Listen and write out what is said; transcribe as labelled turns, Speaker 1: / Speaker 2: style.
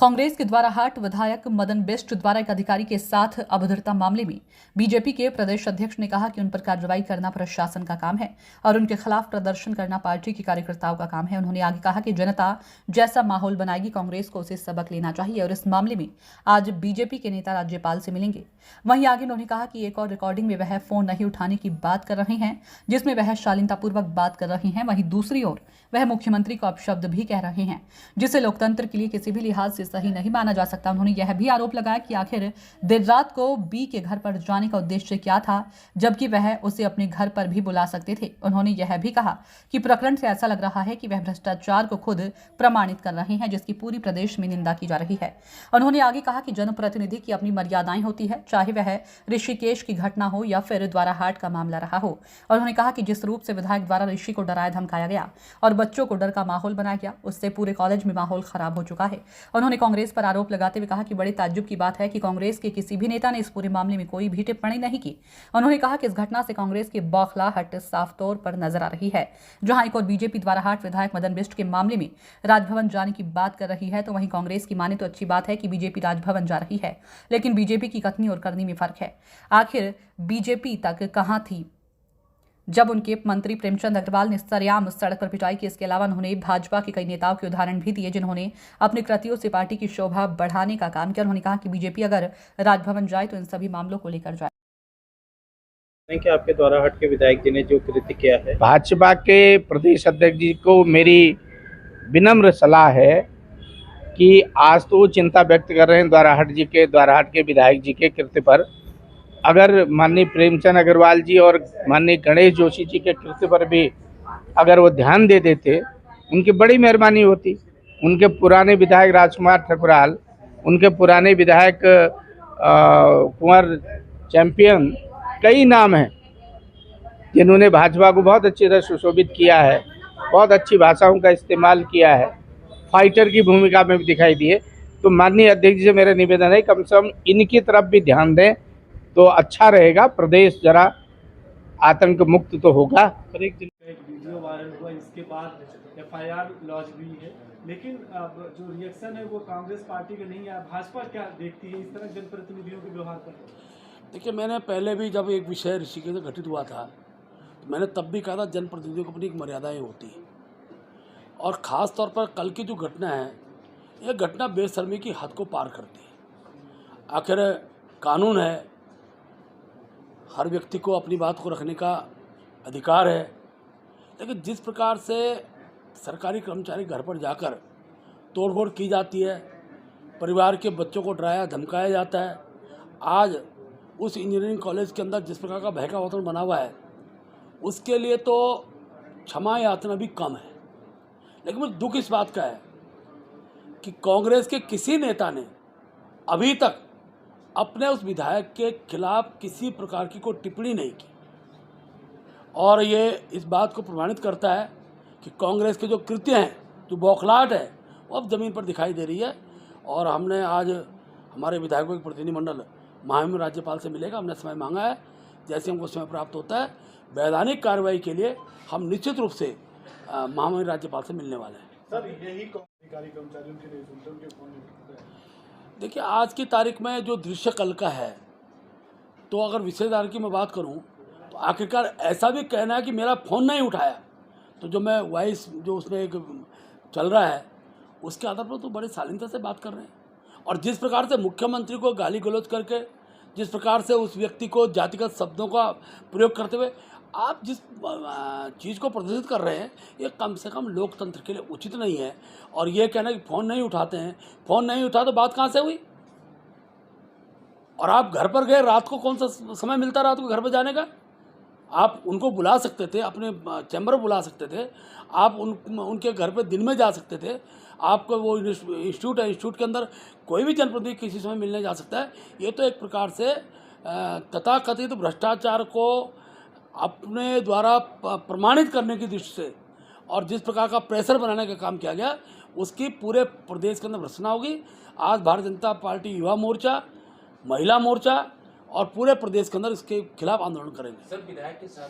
Speaker 1: कांग्रेस के द्वाराहाट विधायक मदन बिष्ट द्वारा एक अधिकारी के साथ अभद्रता मामले में बीजेपी के प्रदेश अध्यक्ष ने कहा कि उन पर कार्रवाई करना प्रशासन का काम है और उनके खिलाफ प्रदर्शन करना पार्टी के कार्यकर्ताओं का काम है। उन्होंने आगे कहा कि जनता जैसा माहौल बनाएगी कांग्रेस को उसे सबक लेना चाहिए और इस मामले में आज बीजेपी के नेता राज्यपाल से मिलेंगे। वहीं आगे उन्होंने कहा कि एक और रिकॉर्डिंग में वह फोन नहीं उठाने की बात कर रहे हैं जिसमें वह शालीनतापूर्वक बात कर रहे हैं, वहीं दूसरी ओर वह मुख्यमंत्री को अपशब्द भी कह रहे हैं जिसे लोकतंत्र के लिए किसी भी लिहाज से सही नहीं माना जा सकता। उन्होंने यह भी आरोप लगाया कि आखिर देर रात को बी के घर पर जाने का उद्देश्य क्या था जबकि वह उसे अपने घर पर भी बुला सकते थे। उन्होंने यह भी कहा कि प्रकरण से ऐसा लग रहा है कि वह भ्रष्टाचार को खुद प्रमाणित कर रहे हैं जिसकी पूरी प्रदेश में निंदा की जा रही है। उन्होंने आगे कहा कि जनप्रतिनिधि की अपनी मर्यादाएं होती है, चाहे वह ऋषिकेश की घटना हो या फिर द्वाराहाट का मामला रहा हो। और उन्होंने कहा कि जिस रूप से विधायक द्वारा ऋषि को डराया धमकाया गया और बच्चों को डर का माहौल बनाया गया उससे पूरे कॉलेज में माहौल खराब हो चुका है। उन्होंने कांग्रेस पर आरोप लगाते हुए कहा कि बड़े ताज्जुब की बात है कि कांग्रेस के किसी भी नेता ने इस पूरे मामले में कोई भी टिप्पणी नहीं की। उन्होंने कहा कि इस घटना से कांग्रेस की बौखलाहट साफ तौर पर नजर आ रही है। जहां एक और बीजेपी द्वाराहाट विधायक मदन बिष्ट के मामले में राजभवन जाने की बात कर रही है तो वहीं कांग्रेस की माने तो अच्छी बात है कि बीजेपी राजभवन जा रही है, लेकिन बीजेपी की कथनी और करनी में फर्क है। आखिर बीजेपी तक कहां थी जब उनके मंत्री प्रेमचंद अग्रवाल ने सरेआम सड़क पर पिटाई की। इसके अलावा उन्होंने भाजपा के कई नेताओं के उदाहरण भी दिए जिन्होंने अपनी कृतियों से पार्टी की शोभा बढ़ाने का काम किया। उन्होंने कहा कि बीजेपी अगर राजभवन जाए तो इन सभी मामलों को लेकर जाए।
Speaker 2: कि आपके द्वाराहाट के विधायक जी ने जो कृत्य किया है,
Speaker 3: भाजपा के प्रदेश अध्यक्ष जी को मेरी विनम्र सलाह है कि आज तो वो चिंता व्यक्त कर रहे हैं द्वाराहाट के विधायक जी के कृत्य पर। अगर माननीय प्रेमचंद अग्रवाल जी और माननीय गणेश जोशी जी के कृत्य पर भी अगर वो ध्यान दे देते उनकी बड़ी मेहरबानी होती। उनके पुराने विधायक राजकुमार ठकुराल, उनके पुराने विधायक कुंवर चैंपियन, कई नाम हैं जिन्होंने भाजपा को बहुत अच्छी तरह सुशोभित किया है, बहुत अच्छी भाषाओं का इस्तेमाल किया है, फाइटर की भूमिका में भी दिखाई दिए। तो माननीय अध्यक्ष जी से मेरा निवेदन है कम से कम इनकी तरफ भी ध्यान दें तो अच्छा रहेगा। प्रदेश जरा आतंक मुक्त तो होगा।
Speaker 4: पर एक वीडियो वायरल हुआ, इसके बाद एफआईआर लॉन्च हुई है, लेकिन अब जो रिएक्शन है वो कांग्रेस पार्टी का नहीं है। भाजपा क्या देखती है इस तरह जनप्रतिनिधियों के व्यवहार पर?
Speaker 5: देखिए, मैंने पहले भी जब एक विषय ऋषिकेश में घटित हुआ था तो मैंने तब भी कहा था जनप्रतिनिधियों को अपनी एक मर्यादाएँ होती हैं और ख़ास तौर पर कल की जो घटना है यह घटना बेशर्मी की हद को पार करती है। आखिर कानून है, हर व्यक्ति को अपनी बात को रखने का अधिकार है, लेकिन जिस प्रकार से सरकारी कर्मचारी घर पर जाकर तोड़फोड़ की जाती है, परिवार के बच्चों को डराया धमकाया जाता है, आज उस इंजीनियरिंग कॉलेज के अंदर जिस प्रकार का भय का वातावरण बना हुआ है उसके लिए तो क्षमा याचना भी कम है। लेकिन मुझे दुख इस बात का है कि कांग्रेस के किसी नेता ने अभी तक अपने उस विधायक के खिलाफ किसी प्रकार की कोई टिप्पणी नहीं की और ये इस बात को प्रमाणित करता है कि कांग्रेस के जो कृत्य हैं, जो बौखलाहट है, वो अब ज़मीन पर दिखाई दे रही है। और हमने आज हमारे विधायकों के प्रतिनिधिमंडल महामहिम राज्यपाल से मिलेगा, हमने समय मांगा है। जैसे हमको समय प्राप्त होता है वैधानिक कार्रवाई के लिए हम निश्चित रूप से महामहिम राज्यपाल से मिलने वाले हैं।
Speaker 4: सर, यही अधिकारी कर्मचारियों के लिए सुनते उनके फोन में?
Speaker 5: देखिए, आज की तारीख में जो दृश्य कल का है, तो अगर विशेषधार की मैं बात करूं तो आखिरकार ऐसा भी कहना है कि मेरा फ़ोन नहीं उठाया, तो जो मैं वॉइस जो उसमें एक चल रहा है उसके आधार पर तो बड़े शालीनता से बात कर रहे हैं। और जिस प्रकार से मुख्यमंत्री को गाली गलौज करके, जिस प्रकार से उस व्यक्ति को जातिगत शब्दों का प्रयोग करते हुए आप जिस चीज़ को प्रदर्शित कर रहे हैं, ये कम से कम लोकतंत्र के लिए उचित नहीं है। और ये कहना कि फ़ोन नहीं उठाते हैं, फ़ोन नहीं उठा तो बात कहाँ से हुई? और आप घर पर गए, रात को कौन सा समय मिलता रात को घर पर जाने का? आप उनको बुला सकते थे, अपने चैम्बर में बुला सकते थे, आप उनके घर पर दिन में जा सकते थे। आपको वो इंस्टीट्यूट है, इंस्टीट्यूट के अंदर कोई भी जनप्रतिनिधि किसी समय मिलने जा सकता है। ये तो एक प्रकार से तथाकथित भ्रष्टाचार को अपने द्वारा प्रमाणित करने की दृष्टि से और जिस प्रकार का प्रेशर बनाने का काम किया गया उसकी पूरे प्रदेश के अंदर भर्त्सना होगी। आज भारतीय जनता पार्टी युवा मोर्चा, महिला मोर्चा और पूरे प्रदेश के अंदर इसके खिलाफ आंदोलन करेंगे।
Speaker 6: सर, विधायक के साथ